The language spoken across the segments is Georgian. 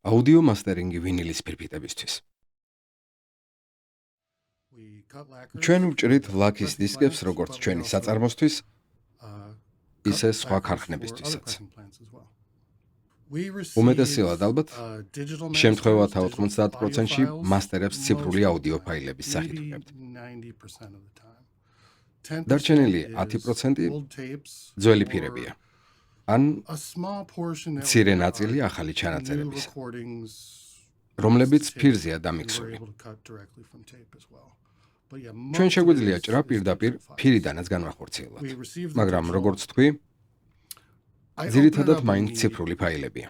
აუდიო მასტერინგი ვინილის ფირფიტებისთვის. ჩვენ ვჭრით ლაქის დისკებს როგორც ჩვენი საწარმოსთვის, ისე სხვა ქარხნებისთვისაც. უმეტესად ალბათ, შემთხვევათა 90%-ში მასტერებს ციფრული აუდიო ფაილების სახით ვიღებთ. დარჩენილი 10% ძველი ფირებია. ან მცირე ნაწილი ახალი ჩანაწერებისა, რომლებიც ფირზეა დამიქსული. ჩვენ შეგვიძლია ჭრა პირდაპირ ფირიდანაც განვახორციელოთ, მაგრამ როგორც თქვი, ძირითადად მაინც ციფრული ფაილებია.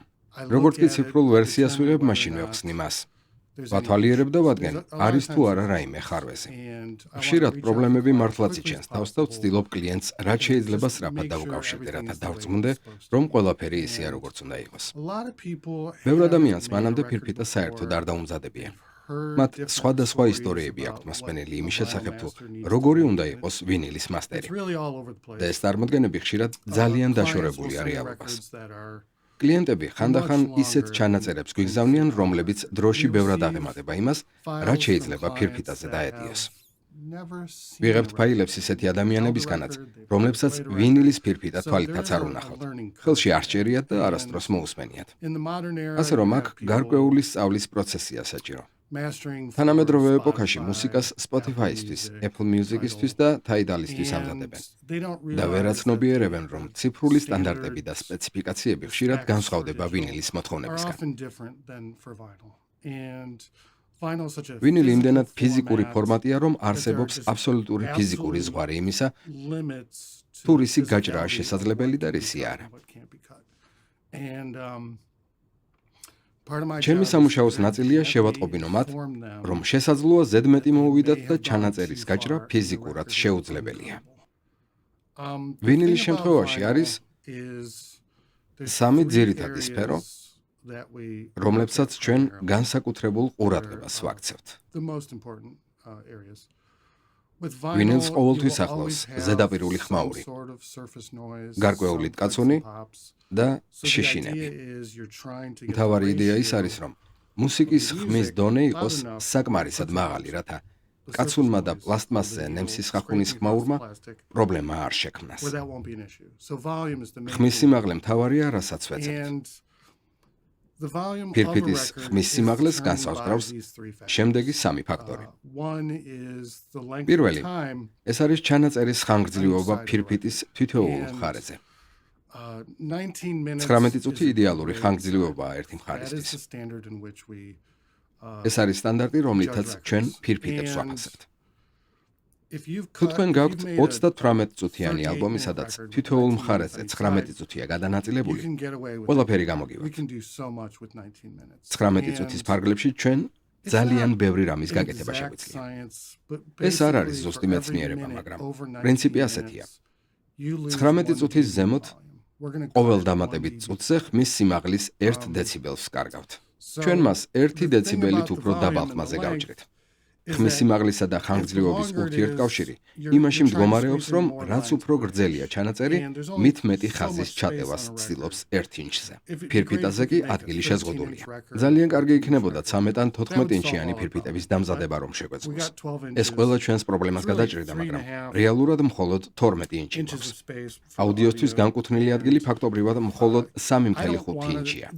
როგორც კი ციფრულ ვერსიას ვიღებ, მაშინ ვეხსნი მას. ვათვალიერებ და ვადგენ, არის თუ არა რაიმე ხარვეზი. ხშირად პრობლემები მართლაც იჩენს თავს და ვცდილობ კლიენტს რაც შეიძლება სწრაფად დავუკავშირდე, რათა დავწმუნდე, რომ ყველაფერი ისეა, როგორც უნდა იყოს. ბევრ ადამიანს მანამდე ფირფიტა საერთოდ არ დაუმზადებია. მათ სხვადასხვა ისტორიები აქვთ მოსმენელი იმის შესახებ, თუ როგორი უნდა იყოს ვინილის მასტერი. და ეს წარმოდგენები ხშირად ძალიან დაშორებულია რეალობას. კლიენტები ხანდახან ისეთ ჩანაწერებს გვიგზავნიან, რომლებიც დროში ბევრად აღემატება იმას, რაც შეიძლება ფირფიტაზე დაეტიოს. ვიღებთ ფაილებს ისეთი ადამიანებისგანაც, რომლებსაც ვინილის ფირფიტა თვალითაც არ უნახავთ. ხელში არ სჭერიათ და არასდროს მოусმენიათ. ასე რომ აქ გარკვეული სწავლის პროცესია საჭირო. თანამედროვე ეპოქაში მუსიკას Spotify-ისთვის, Apple Music-ისთვის და Tidal-ისთვის ამზადებენ. და ვერაცნობიერებენ, რომ ციფრული სტანდარტები და სპეციფიკაციები ხშირად განსხვავდება ვინილის მოთხოვნებისგან. ვინილი იმდენად ფიზიკური ფორმატია, რომ არსებობს აბსოლუტური ფიზიკური ზღვარი იმისა, თუ რისი გაჭრაა შესაძლებელი და რისი არა. ჩემი სამუშაოს ნაწილია შევატყობინო მათ, რომ შესაძლოა ზედმეტი მოუვიდათ და ჩანაწერის გაჭრა ფიზიკურად შეუძლებელია. ვინილის შემთხვევაში არის სამი ძირითადი სფერო, რომლებსაც ჩვენ განსაკუთრებულ ყურადღებას ვაქცევთ. ვინილს ყოველთვის ახლავს ზედაპირული ხმაური, გარკვეული ტკაცუნი და შიშინები. მთავარი იდეა ის არის, რომ მუსიკის ხმის დონე იყოს საკმარისად მაღალი, რათა კაცუნმა და პლასტმასზე ნემსის ხახუნის ხმაურმა პრობლემა არ შექმნას. ხმის სიმაღლე მთავარია, რასაც ვეძებთ. ფირფიტის ხმის სიმაღლეს განსაზღვრავს შემდეგი სამი ფაქტორი. პირველი, ეს არის ჩანაწერის ხანგრძლივობა ფირფიტის თითოეულ მხარეზე. 19 წუთი იდეალური ხანგრძლივობაა ერთი მხარისთვის. ეს არის სტანდარტი, რომლითაც ჩვენ ფირფიტებს ვაფასებთ. თუ თქვენ გაქვთ 38 წუთიანი ალბომი, სადაც თითოეულ მხარეზე 19 წუთია გადანაწილებული, ყველაფერი გამოგივართ. 19 წუთის ფარგლებში ჩვენ ძალიან ბევრი რამის გაკეთება შეგვიძლია. ეს არ არის ზუსტი მეცნიერება, მაგრამ პრინციპი ასეთია. 19 წუთის ზემოთ ყოველ დამატებით წუთზე ხმის სიმაღლის 1 დეციბელს კარგავთ. ჩვენ მას 1 დეციბელით უფრო დაბალ ხმაზე გავჭრით. ხმის სიმაღლისა და ხანგრძლივობის ურთიერთკავშირი იმაში მდგომარეობს, რომ რაც უფრო გრძელია ჩანაწერი, მით მეტი ხაზის ჩატევას ცდილობს 1 ინჩზე. ფირფიტაზე კი ადგილი შეზღუდულია. ძალიან კარგი იქნებოდა 13 ან 14 ინჩიანი ფირფიტების დამზადება, რომ შეგვეძლოს. ეს ყველა ჩვენს პრობლემას გადაჭრიდა, მაგრამ რეალურად მხოლოდ 12 ინჩი გვაქვს. აუდიოსთვის განკუთვნილი ადგილი ფაქტობრივად მხოლოდ 3.5 ინჩია.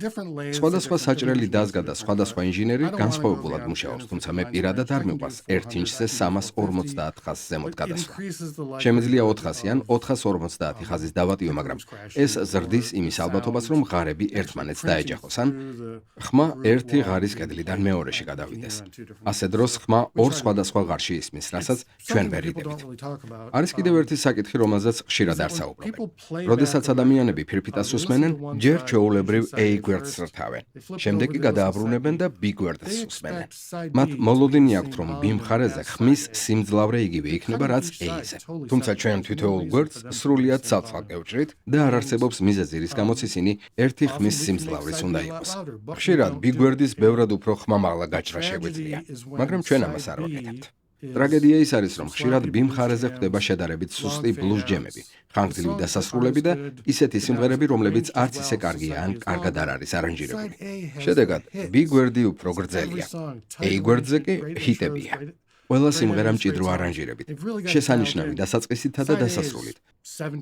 სხვადასხვა საჭრელი დაზგა და სხვადასხვა ინჟინერი განსხვავებულად მუშაობს, თუმცა მე პირადად არ 1 ინჩზე 350 ხაზს ზემოთ გადასვლა. შემიძლია 400 ან 450 ხაზის დავატიო, მაგრამ ეს ზრდის იმის ალბათობას, რომ ღარები ერთმანეთს დაეჯახოს, ან ხმა ერთი ღარის კედლიდან მეორეში გადავიდეს. ასე დროს ხმა ორ სხვადასხვა ღარში ისმის, რასაც ჩვენ ვერ იდებით. არის კიდევ ერთი საკითხი, რომელზეც ხშირად არ საუბრობენ. როდესაც ადამიანები ფირფიტას უსმენენ, ჯერ ჩვეულებრივ A გვერდს რთავენ, შემდეგ კი გადააბრუნებენ და B გვერდს უსმენენ. მათ მოლოდინი აქვთ, რომ B მხარეზე ხმის სიმძლავრე იგივე იქნება, რაც A-ზე. თუმცა ჩვენ თითოეულ გვერდს სრულიად ცალ-ცალკე ვჭრით და არ არსებობს მიზეზი, რის გამოც ისინი ერთი ხმის სიმძლავრის უნდა იყოს. ხშირად B გვერდის ბევრად უფრო ხმამაღლა გაჭრა შეგვიძლია, მაგრამ ჩვენ ამას არ ვაკეთებთ. ტრაგედია ის არის, რომ ხშირად ბიმხარეზე ხდება შედარებით სუსტი ბლუზ ჯემები, ხანგრძლივი დასასრულები და ისეთი სიმღერები, რომლებიც არც ისე კარგია ან კარგად არ არის არანჟირებული. შედეგად, B გვერდი უფრო გრძელია, A გვერდზე კი ჰიტებია. ყველა სიმღერა მჭიდრო არანჟირებით, შესანიშნავი დასაწყისითა და დასასრულით.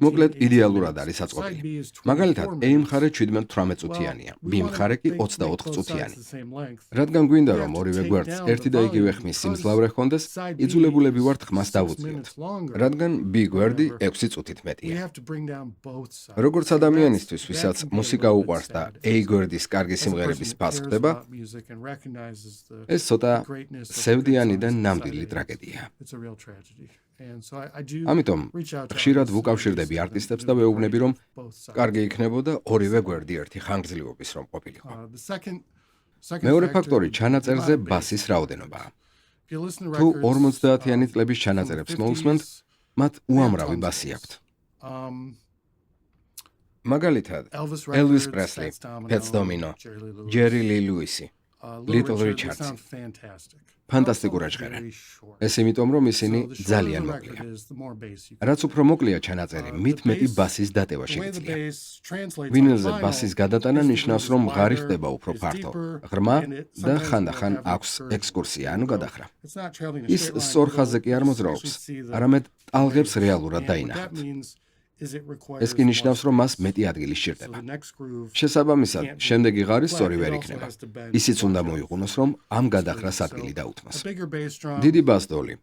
მოკლედ, იდეალურად არის აწყობილი. მაგალითად, A მხარე 17-18 წუთიანია, B მხარე კი 24 წუთიანი. რადგან გვინდა, რომ ორივე გვერდს ერთი და იგივე ხმის სიმძლავრე ჰქონდეს, იძულებულები ვართ ხმას დავუძლიოთ, რადგან B გვერდი 6 წუთით მეტია. როგორც ადამიანისთვის, ვისაც მუსიკა უყვარს და A გვერდის კარგი სიმღერების ფასს ხვდება, ეს ცოტა სევდიანი და ნამდვილი ტრაგედია. ამიტომ ხშირად ვუკავშირდები არტისტებს და ვეუბნები, რომ კარგი იქნებოდა ორივე გვერდი ერთი ხანგრძლივობის რომ ყოფილიყო. მეორე ფაქტორი ჩანაწერზე ბასის რაოდენობაა. თუ 50-იანი წლების ჩანაწერებს მოусმენთ, მათ უამრავი ბასი აქვთ. მაგალითად, Elvis Presley, Fats Domino, Jerry Lee Lewis, Little Richard. ფანტასტიკურად ჟღერენ. ეს იმიტომ, რომ ისინი ძალიან მოკლეა. რაც უფრო მოკლეა ჩანაწერი, მით მეტი ბასის დატევა შეიძლება. ვინილზე ბასის გადატანა ნიშნავს, რომ ღარი ხდება უფრო ფართო, ღრმა და ხანდახან აქვს ექსკურსია, ანუ გადახრა. ის სწორხაზზე კი არ მოძრაობს, არამედ ტალღებს რეალურად დაინახავთ. ეს კი ნიშნავს, რომ მას მეტი ადგილი სჭირდება. შესაბამისად, შემდეგი ღარი სწორი ვერ იქნება. ისიც უნდა მოიყუნოს, რომ ამ გადახრას ადგილი დაუთმოს. დიდი ბასდოლი,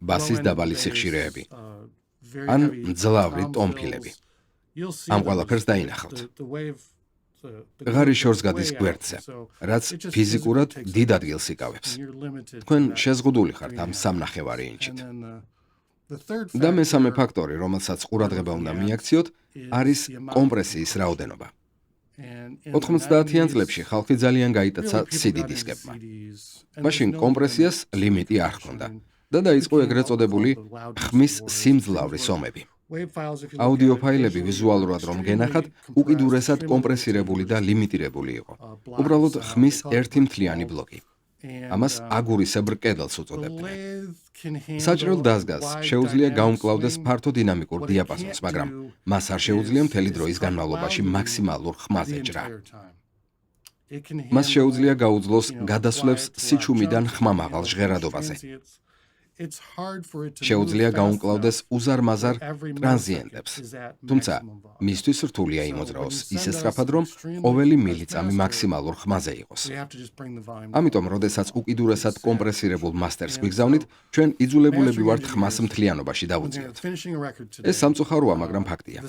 ბასის დაბალი სიხშირეები, ან მძლავრი ტომფილები. ამ ყველაფერს დაინახავთ. ღარი შორს გადის გვერდზე, რაც ფიზიკურად დიდ ადგილს იკავებს. თქვენ შეზღუდული ხართ ამ 3.5 ინჩით. და მესამე ფაქტორი, რომელსაც ყურადღება უნდა მიაქციოთ, არის კომპრესიის რაოდენობა. 90-იან წლებში ხალხი ძალიან გაიტაცა CD დისკებმა. მაშინ კომპრესიას ლიმიტი არ ჰქონდა და დაიწყო ეგრეთ წოდებული ხმის სიმძლავრის ომები. აუდიო ფაილები ვიზუალურად რომ გენახათ, უკიდურესად კომპრესირებული და ლიმიტირებული იყო. უბრალოდ ხმის ერთი მთლიანი ბლოკი. ამას აგურისებრ კედელს უწოდებდნენ. საჭრელ დაზგას შეუძლია გაუმკლავდეს ფართო დინამიკურ დიაპაზონს, მაგრამ მას არ შეუძლია მთელი დროის განმავლობაში მაქსიმალურ ხმაზე ჭრა. მას შეუძლია გაუძლოს გადასვლებს სიჩუმიდან ხმამაღალ ჟღერადობაზე. შეუძლია გაუმკლავდეს უზარმაზარ ტრანზიენტებს, თუმცა მისთვის რთულია იმოძრაოს ისე სწრაფად, რომ ყოველი მილიწამი მაქსიმალურ ხმაზე იყოს. ამიტომ, როდესაც უკიდურესად კომპრესირებულ მასტერს გვიგზავნით, ჩვენ იძულებულები ვართ ხმას მთლიანობაში დავუძლიოთ. ეს სამწუხაროა, მაგრამ ფაქტია.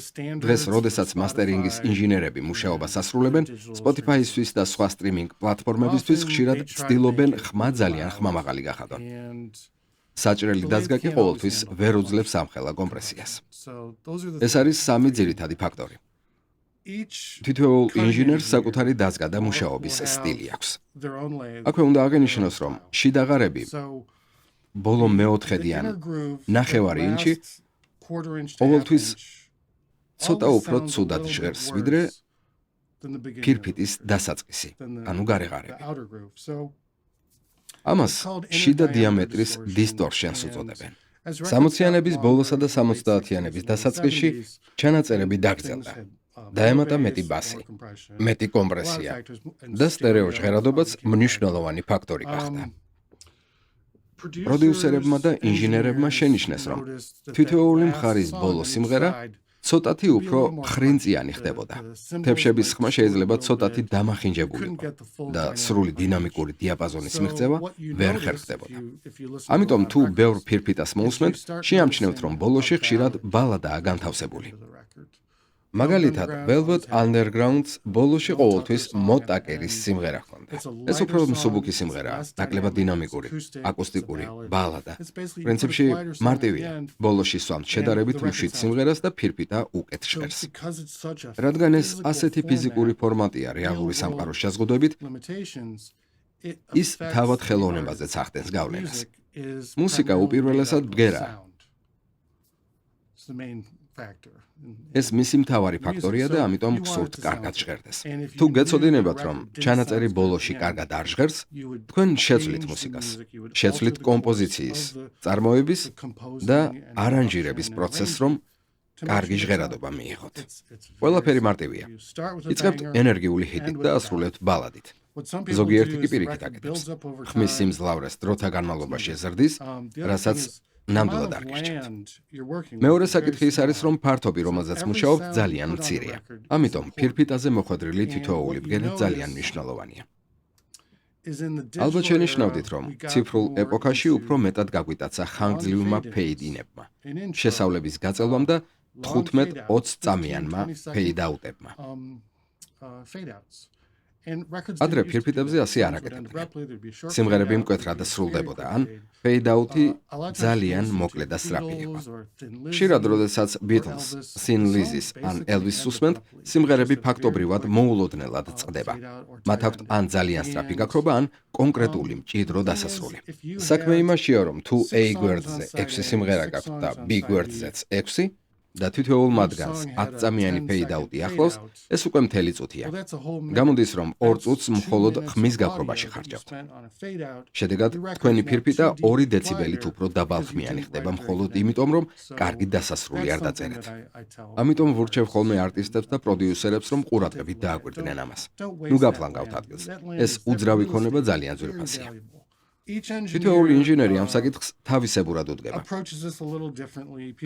დღეს, როდესაც მასტერინგის ინჟინერები მუშაობას ასრულებენ, Spotify-ისთვის და სხვა სტრიმინგ პლატფორმებისთვის ხშირად ცდილობენ ხმა ძალიან ხმამაღალი გახადონ. საჭრელი დაზგა კი ყოველთვის ვერ უძლებს ამხელა კომპრესიას. ეს არის სამი ძირითადი ფაქტორი. თითოეულ ინჟინერს საკუთარი დაზგა და მუშაობის სტილი აქვს. აქვე უნდა აღინიშნოს, რომ შიდა ღარები ბოლო მეოთხედიან ნახევარი ინჩი ყოველთვის ცოტა უფრო ცუდად ჟღერს, ვიდრე ფირფიტის დასაწყისი, ანუ გარე ღარები. ამას შიდა დიამეტრის დისტორშენს უწოდებენ. 60-იანების ბოლოსა და 70-იანების დასაწყისში ჩანაწერები დაგრძელდა. დაემატა მეტი ბასი, მეტი კომპრესია და სტერეო ჟღერადობაც მნიშვნელოვანი ფაქტორი გახდა. პროდიუსერებმა და ინჟინერებმა შენიშნეს, რომ თითოეული მხარის ბოლო სიმღერა ცოტათი უფრო ხრინწიანი ხდებოდა. თებშების ხმა შეიძლება ცოტათი დამახინჯებულიყო და სრული დინამიკური დიაპაზონის მიღწევა ვერ ხერხდებოდა. ამიტომ თუ ბევრ ფირფიტას მოусმენთ, შეამჩნევთ, რომ ბოლოში ხშირად ბალადაა განთავსებული. მაგალითად, Velvet Underground-ს ბოლოში ყოველთვის Mod Tuckeris სიმღერა ჰქონდა. ეს უფრო მსუბუქი სიმღერაა, ნაკლებად დინამიკური, აკუსტიკური, ბალადა. პრინციპში მარტივია. ბოლოში სვამთ შედარებით მშვიდ სიმღერას და ფირფიტა უკეთ ჟღერს. რადგან ეს ასეთი ფიზიკური ფორმატია რეალური სამყაროს შეზღუდვებით, ის თავად ხელოვნებაზეც ახდენს გავლენას. მუსიკა უპირველესად ბგერაა. ეს მისი მთავარი ფაქტორია და ამიტომ გსურთ კარგად ჟღერდეს. თუ გეცოდინებათ, რომ ჩანაწერი ბოლოში კარგად არ ჟღერს, თქვენ შეცვლით მუსიკას, შეცვლით კომპოზიციის, წარმოების და არანჟირების პროცესს, რომ კარგი ჟღერადობა მიიღოთ. ყველაფერი მარტივია. იწყებთ ენერგიული ჰიტით და ასრულებთ ბალადით. ზოგიერთი კი პირიქით აკეთებს. ხმის სიმძლავრეს დროთა განმავლობაში ეზრდის, რასაც ნამდვილად არ გირჩევთ. მეორე საკითხი ის არის, რომ ფართობი, რომელზეც მუშაობთ, ძალიან მცირეა. ამიტომ ფირფიტაზე მოხვედრილი თითოეული ბგერა ძალიან მნიშვნელოვანია. ალბათ შენიშნავდით, რომ ციფრულ ეპოქაში უფრო მეტად გაგვიტაცა ხანგრძლივმა ფეიდ-ინებმა, შესავლების გაწელვამ და 15-20 წამიანმა ფეიდ-აუტებმა. ადრე ფირფიტებზე ასე არ აკეთებდნენ. სიმღერები მკვეთრად სრულდებოდა, ან ფეიდ-აუთი ძალიან მოკლე და სწრაფი იყო. ხშირად, როდესაც ბიტლს, სინ ლიზის ან ელვისს უსმენთ, სიმღერები ფაქტობრივად მოულოდნელად წყდება. მათ აქვთ ან ძალიან სწრაფი გაქრობა, ან კონკრეტული მჭიდრო დასასრული. საქმე იმაშია, რომ თუ A გვერდზე 6 სიმღერა გაქვთ და B გვერდზეც 6, და თითოეულ მათგანს 10 წამიანი ფეიდ-აუტი ახლავს, ეს უკვე მთელი წუთია. გამოდის, რომ 2 წუთს მხოლოდ ხმის გაქრობაში ხარჯავთ. შედეგად, თქვენი ფირფიტა 2 დეციბელით უფრო დაბალხმიანი ხდება მხოლოდ იმიტომ, რომ კარგი დასასრული არ დაწერეთ. ამიტომ ვურჩევ ხოლმე არტისტებს და პროდიუსერებს, რომ ყურადღებით დააკვირდნენ ამას. ნუ გაფლანგავთ ადგილს. ეს უძრავი ქონება ძალიან ძვირფასია. თითოეული ინჟინერი ამ საკითხს თავისებურად უდგება.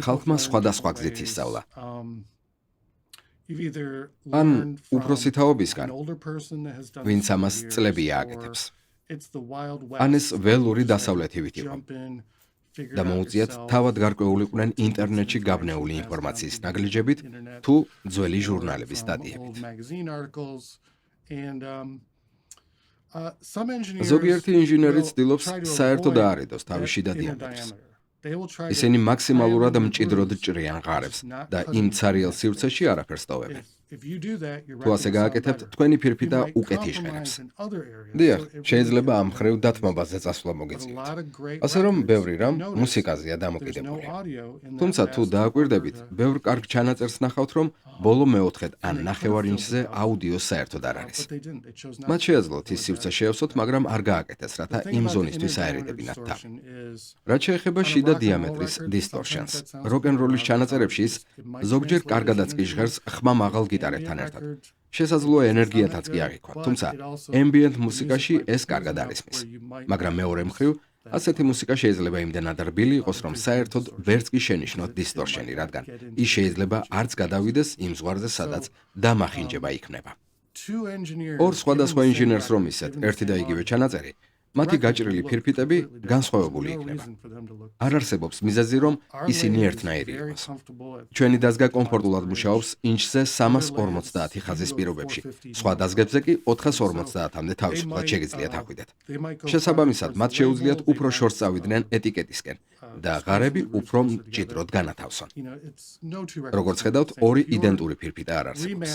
ხალხმა სხვადასხვა გზით ისწავლა. ან უფროსი თაობისგან, ვინც ამას წლები ააკეთებს. ან ეს ველური დასავლეთივით იყო. და მოუწიათ თავად გარკვეულიყვნენ ინტერნეტში გაბნეული ინფორმაციის ნაგლიჯებით თუ ძველი ჟურნალების სტატიებით. ზოგიერთი ინჟინერი ცდილობს საერთოდ აარიდოს თავის შიდა დიამეტრს. ისინი მაქსიმალურად მჭიდროდ ჭრიან ღარებს და იმ ცარიელ სივრცეში არაფერს ტოვებენ. თუ ასე გააკეთებთ, თქვენი ფირფიტა უკეთ იჟღერებს. დიახ, შეიძლება ამ მხრივ დათმობაზე წასვლა მოგეწიოთ. ასე რომ, ბევრი რამ მუსიკაზეა დამოკიდებული. თუმცა თუ დააკვირდებით, ბევრ კარგ ჩანაწერს ნახავთ, რომ ბოლო მეოთხედ ან ნახევარ ინჩზე აუდიო საერთოდ არ არის. მათ შეეძლოთ ის სივრცე შეავსოთ, მაგრამ არ გააკეთეს, რათა იმ ზონისთვის აერიდებინათ თავი. რაც შეეხება შიდა დიამეტრის დისტორშენს, როკ-ენ-როლის ჩანაწერებში ის ზოგჯერ კარგადაც კი ჟღერს ხმა მაღალ გიტარებთან ერთად. შესაძლოა ენერგიათაც კი აღიქვა, თუმცა ambient მუსიკაში ეს კარგად არ ისმის. მაგრამ მეორე მხრივ, ასეთი მუსიკა შეიძლება იმდენად რბილი იყოს, რომ საერთოდ ვერც კი შენიშნოთ დისტორშენი, რადგან ის შეიძლება არც გადავიდეს იმ ზღვარზე, სადაც დამახინჯება იქნება. ორ სხვადასხვა ინჟინერს რომ ისეთ ერთი და იგივე ჩანაწერი, მათი გაჭრილი ფირფიტები განსხვავებული იქნება. არ არსებობს მიზეზი, რომ ისინი ერთნაირი იყოს. ჩვენი დაზგა კომფორტულად მუშაობს ინჩზე 350 ხაზის პირობებში. სხვა დაზგებზე კი 450-მდე თავისუფლად შეგიძლიათ ახვიდეთ. შესაბამისად, მათ შეუძლიათ უფრო შორს წავიდნენ ეტიკეტისკენ და ღარები უფრო მჭიდროდ განათავსონ. როგორც ხედავთ, ორი იდენტური ფირფიტა არ არსებობს.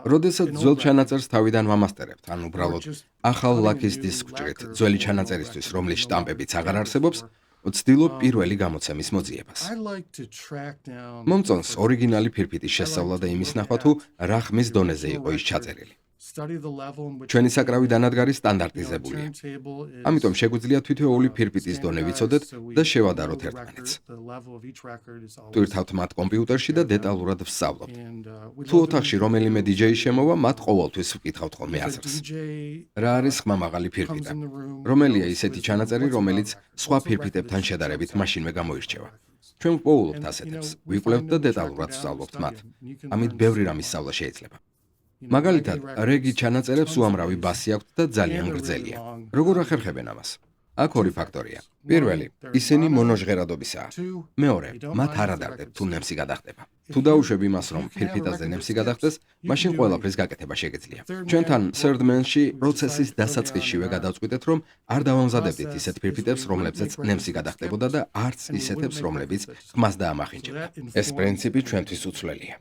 როდესაც ძველ ჩანაწერს თავიდან ვამასტერებთ, ან უბრალოდ ახალ ლაქის დისკს ვჭრით ძველი ჩანაწერისთვის, რომლის შტამპებიც აღარ არსებობს, ვცდილობ პირველი გამოცემის მოძიებას. მომწონს ორიგინალი ფირფიტის შესწავლა და იმის ნახვა, თუ რა ხმის დონეზე იყო ის ჩაწერილი. ჩვენი საკრავი დანადგარი სტანდარტიზებულია. ამიტომ შეგვიძლია თითოეული ფირფიტის დონე ვიცოდეთ და შევადაროთ ერთმანეთს. ტვირთავთ მათ კომპიუტერში და დეტალურად ვსწავლობთ. თუ ოთახში რომელიმე DJ შემოვა, მათ ყოველთვის ვკითხავთ ხოლმე აზრს. რა არის ხმამაღალი ფირფიტა? რომელია ისეთი ჩანაწერი, რომელიც სხვა ფირფიტებთან შედარებით მაშინვე გამოირჩევა? ჩვენ ვპოულობთ ასეთებს, ვიკვლევთ და დეტალურად ვსწავლობთ მათ. ამით ბევრი რამის სწავლა შეიძლება. მაგალითად, რეგი ჩანაწერებს უამრავი ბასი აქვთ და ძალიან გრძელია. როგორ ახერხებენ ამას? აქ ორი ფაქტორია. პირველი, ისინი მონოჟღერადობისაა. მეორე, მათ არ ადარდებთ თუ ნემსი გადახდება. თუ დაუშვებ იმას, რომ ფირფიტაზე ნემსი გადახდეს, მაშინ ყველაფრის გაკეთება შეგეძლია. ჩვენთან Third Man-ში პროცესის დასაწყისშივე გადავწყვიტეთ, რომ არ დავამზადებდით ისეთ ფირფიტებს, რომლებზეც ნემსი გადახდებოდა და არც ისეთებს, რომლებიც ხმას დაამახინჯებდა. ეს პრინციპი ჩვენთვის უცვლელია.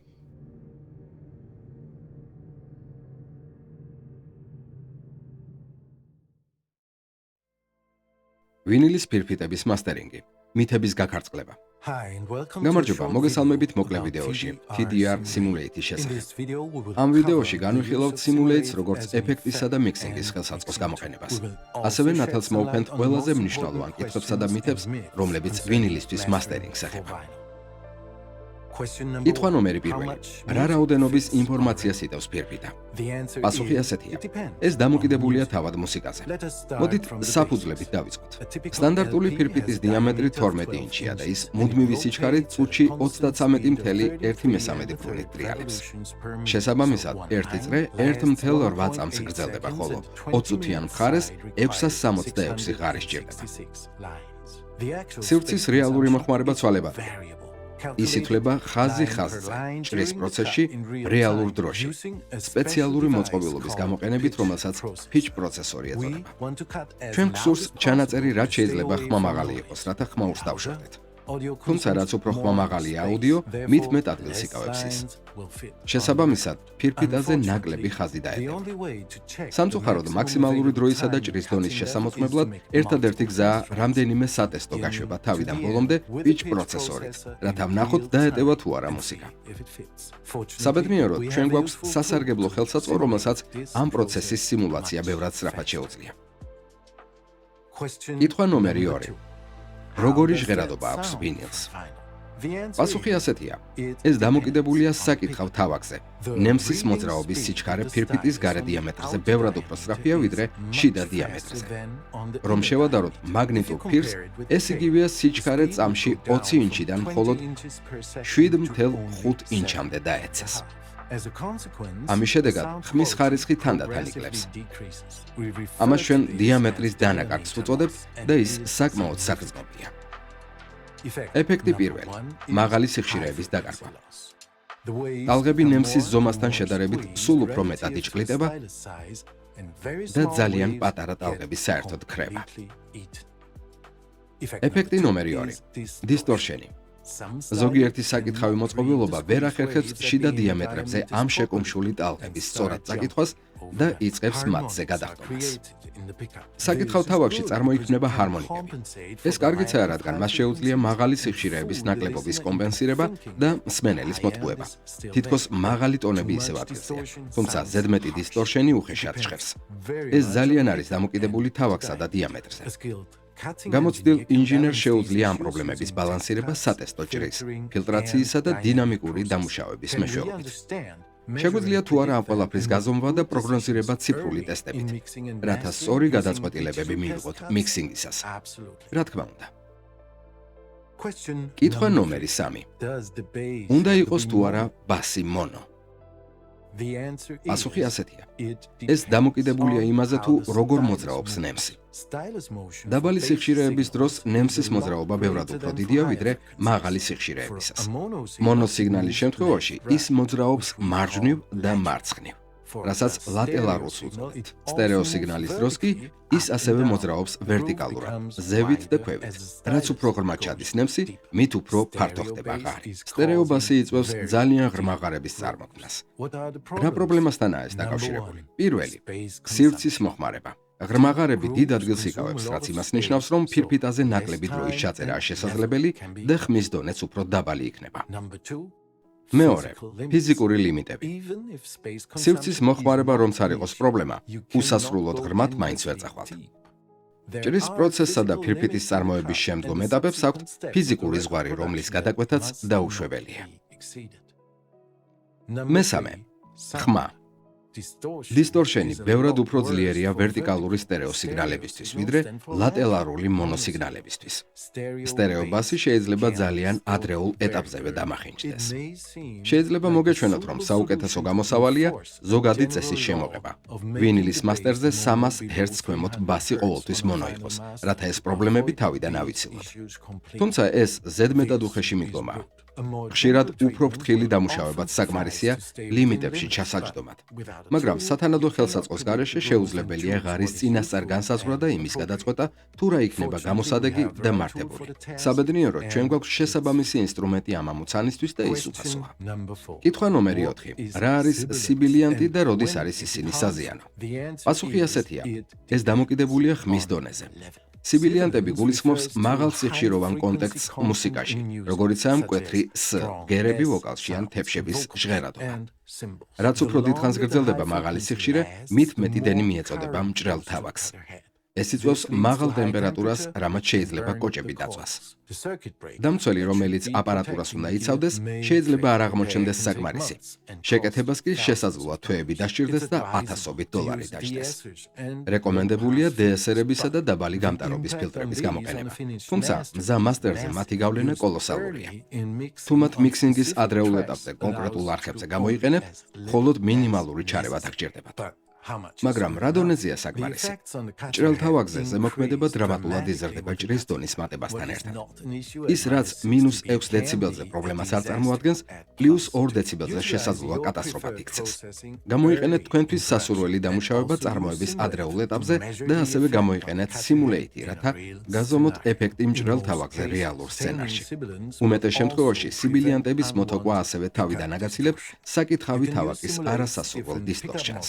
ვინილის ფირფიტების მასტერინგი, მითების გაქარწყლება, გამარჯობა, მოგესალმებით მოკლე ვიდეოში TDR Simulate-ის შესახებ. ამ ვიდეოში განვიხილავთ Simulate-ს როგორც ეფექტისა და მიქსინგის ხელსაწყოს გამოყენებას. ასევე ნათელს მოვფენთ ყველაზე მნიშვნელოვან კითხვებსა და მითებს, რომლებიც ვინილისთვის მასტერინგს ეხება. კითხვა ნომერი 1. რა რაოდენობის ინფორმაციას იტევს ფირფიტა? პასუხი ასეთია. ეს დამოკიდებულია თავად მუსიკაზე. მოდით საფუძვლებით დავიწყოთ. სტანდარტული ფირფიტის დიამეტრი 12 ინჩია და ის მუდმივი სიჩქარით წუთში 33.1 ბრუნვით ტრიალებს. შესაბამისად, ერთი წრე 1.8 წამს გრძელდება, ხოლო 20 წუთიან მხარეს 666 ღარი სჭირდება. სივრცის რეალური მოხმარება ცვალებადია. ის ითვლება ხაზი ხაზზე, ჭრის პროცესში, რეალურ დროში, სპეციალური მოწყობილობის გამოყენებით, რომელსაც pitch პროცესორი ეწოდება. ჩვენ გვსურს ჩანაწერი რაც შეიძლება ხმამაღალი იყოს, რათა ხმაურს დავშვებდეთ. თუმცა რაც უფრო ხმამაღალია აუდიო, მით მეტ ადგილს იკავებს ის. შესაბამისად, ფირფიტაზე ნაკლები ხაზი დაეტევა. სამწუხაროდ, მაქსიმალური დროისა და ჭრის დონის შესამოწმებლად ერთადერთი გზაა რამდენიმე სატესტო გაშვება თავიდან ბოლომდე pitch პროცესორით, რათა ვნახოთ დაეტევა თუ არა მუსიკა. საბედნიეროდ, ჩვენ გვაქვს სასარგებლო ხელსაწყო, რომელსაც ამ პროცესის სიმულაცია ბევრად სწრაფად შეუძლია. კითხვა ნომერი 2. როგორი ჟღერადობა აქვს ვინილს? პასუხი ასეთია. ეს დამოკიდებულია საკითხავ თავაკზე. ნემსის მოძრაობის სიჩქარე ფირფიტის გარე დიამეტრზე ბევრად უფრო სწრაფია ვიდრე შიდა დიამეტრზე. რომ შევადაროთ მაგნიტურ ფირს, ეს იგივეა სიჩქარე წამში 20 ინჩიდან მხოლოდ 7.5 ინჩამდე დაეცეს. ამის შედეგად ხმის ხარისხი თანდათან იკლებს. ამას ჩვენ დიამეტრის დანაკარგს ვუწოდებთ და ის საკმაოდ საგრძნობია. ეფექტი პირველი, მაღალი სიხშირეების დაკარგვა. ტალღები ნემსის ზომასთან შედარებით სულ უფრო მეტად იჭკლიტება და ძალიან პატარა ტალღები საერთოდ ქრება. ეფექტი ნომერი 2. დისტორშენი. ზოგიერთი საკითხავი მოწყობილობა ვერ ახერხებს შიდა დიამეტრებზე ამ შეკუმშული ტალღების სწორად წაკითხვას და იწყებს მათზე გადახტომას. საკითხავ თავაკში წარმოიქმნება ჰარმონიკები. ეს კარგიცაა, რადგან მას შეუძლია მაღალი სიხშირეების ნაკლებობის კომპენსირება და მსმენელის მოტყუება. თითქოს მაღალი ტონები ისევ ადგილზეა, თუმცა ზედმეტი დისტორშენი უხეშად ჟღერს. ეს ძალიან არის დამოკიდებული თავაკსა და დიამეტრზე. გამოცდილ ინჟინერს შეუძლია ამ პრობლემების ბალანსირება სატესტო ჭრის, ფილტრაციისა და დინამიკური დამუშავების მეშვეობით. შეგვიძლია თუ არა ამ ყველაფრის გაზომვა და პროგნოზირება ციფრული ტესტებით, რათა სწორი გადაწყვეტილებები მივიღოთ მიქსინგისას. რა თქმა უნდა. კითხვა ნომერი 3. უნდა იყოს თუ არა ბასი მონო? პასუხი ასეთია. ეს დამოკიდებულია იმაზე, თუ როგორ მოძრაობს ნემსი. დაბალი სიხშირეების დროს ნემსის მოძრაობა ბევრად უფრო დიდია ვიდრე მაღალი სიხშირეებისას. მონოსიგნალის შემთხვევაში ის მოძრაობს მარჯვნივ და მარცხნივ, რასაც ლატელარულს უწოდებთ. სტერეოსიგნალის დროს კი ის ასევე მოძრაობს ვერტიკალურად, ზევით და ქვევით. რაც უფრო ღრმად ჩადის ნემსი, მით უფრო ფართო ხდება ღარი. სტერეობასი იწვევს ძალიან ღრმა ღარების წარმოქმნას. რა პრობლემასთანაა ეს დაკავშირებული? პირველი, სივრცის მოხმარება. ღრმა ღარები დიდ ადგილს იკავებს, რაც იმას ნიშნავს, რომ ფირფიტაზე ნაკლები დროის ჩაწერაა შესაძლებელი და ხმის დონეც უფრო დაბალი იქნება. მეორე, ფიზიკური ლიმიტები. სივრცის მოხმარება რომც არ იყოს პრობლემა, უსასრულოდ ღრმად მაინც ვერ წახვალთ. ჭრის პროცესსა და ფირფიტის წარმოების შემდგომ ეტაპებს აქვთ ფიზიკური ზღვარი, რომლის გადაკვეთაც დაუშვებელია. მესამე, ხმა. დისტორშენი ბევრად უფრო ძლიერია ვერტიკალური სტერეოსიგნალებისთვის, ვიდრე ლატელარული მონოსიგნალებისთვის. სტერეობასი შეიძლება ძალიან ადრეულ ეტაპზევე დამახინჯდეს. შეიძლება მოგეჩვენოთ, რომ საუკეთესო გამოსავალია ზოგადი წესის შემოღება. ვინილის მასტერზე 300 ჰერცს ქვემოთ ბასი ყოველთვის მონო იყოს, რათა ეს პრობლემები თავიდან ავიცილოთ. თუმცა ეს ზედმეტად უხეში მიდგომაა. ხშირად უფრო ფრთხილი დამუშავებაც საკმარისია ლიმიტებში ჩასაჯდომად. მაგრამ სათანადო ხელსაწყოს გარეშე შეუძლებელია ღარის წინასწარ განსაზღვრა და იმის გადაწყვეტა, თუ რა იქნება გამოსადეგი და მართებული. საბედნიეროდ, ჩვენ გვაქვს შესაბამისი ინსტრუმენტი ამ ამოცანისთვის და ის უფასოა. კითხვა ნომერი 4. რა არის სიბილიანტი და როდის არის ისინი საზიანო? პასუხი ასეთია. ეს დამოკიდებულია ხმის დონეზე. სიბილიანტები გულისხმობს მაღალ სიხშიროვან კონტექსტს მუსიკაში, როგორიცაა მკვეთრი S, გერები ვოკალში ან თეფშების ჟღერადობა. რაც უფრო დიდხანს გრძელდება მაღალი სიხშირე, მით მეტი დენი მიეწოდება მჭრელ თავაკს. ეს იწვევს მაღალ ტემპერატურას, რამაც შეიძლება კოჭები დაწვას. დამცველი, რომელიც აპარატურას უნდა იცავდეს, შეიძლება არ აღმოჩნდეს საკმარისი. შეკეთებას კი შესაძლოა თვეები დასჭირდეს და $1000 დაჯდეს. რეკომენდებულია DSR-ებისა და დაბალი გამტარობის ფილტრების გამოყენება. თუმცა, მზა მასტერზე მათი გავლენა კოლოსალურია. თუ მათ მიქსინგის ადრეულ ეტაპზე კონკრეტულ არხებზე გამოიყენებთ, მხოლოდ მინიმალური ჩარევა დაგჭირდებათ. მაგრამ რა დონეზეა საკმარისი? ჭრელ თავაკზე ზემოქმედება დრამატულად იზრდება ჭრის დონის მატებასთან ერთად. ის რაც -6 დეციბელზე პრობლემას არ წარმოადგენს, +2 დეციბელზე შესაძლოა კატასტროფად იქცეს. გამოიყენეთ თქვენთვის სასურველი დამუშავება წარმოების ადრეულ ეტაპზე და ასევე გამოიყენეთ სიმულეიტი, რათა გაზომოთ ეფექტი მჭრელ თავაკზე რეალურ სცენარში. უმეტეს შემთხვევაში სიბილიანტების მოთოკვა ასევე თავიდან აგაცილებთ საკითხავი თავაკის არასასურველ დისტორშენს.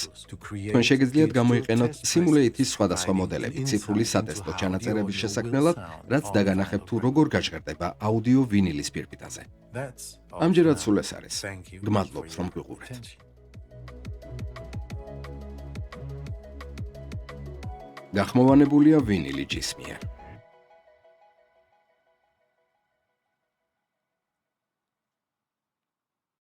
თქვენ შეგიძლიათ გამოიყენოთ სიმულეიტის სხვადასხვა მოდელები ციფრული სატესტო ჩანაწერების შესაქმნელად, რაც დაგანახებთ თუ როგორ გაჟღერდება აუდიო ვინილის ფირფიტაზე. ამჯერად სულ ეს არის. გმადლობთ, რომ გვიყურეთ. გახმოვანებულია ვინილი ჯის მიერ.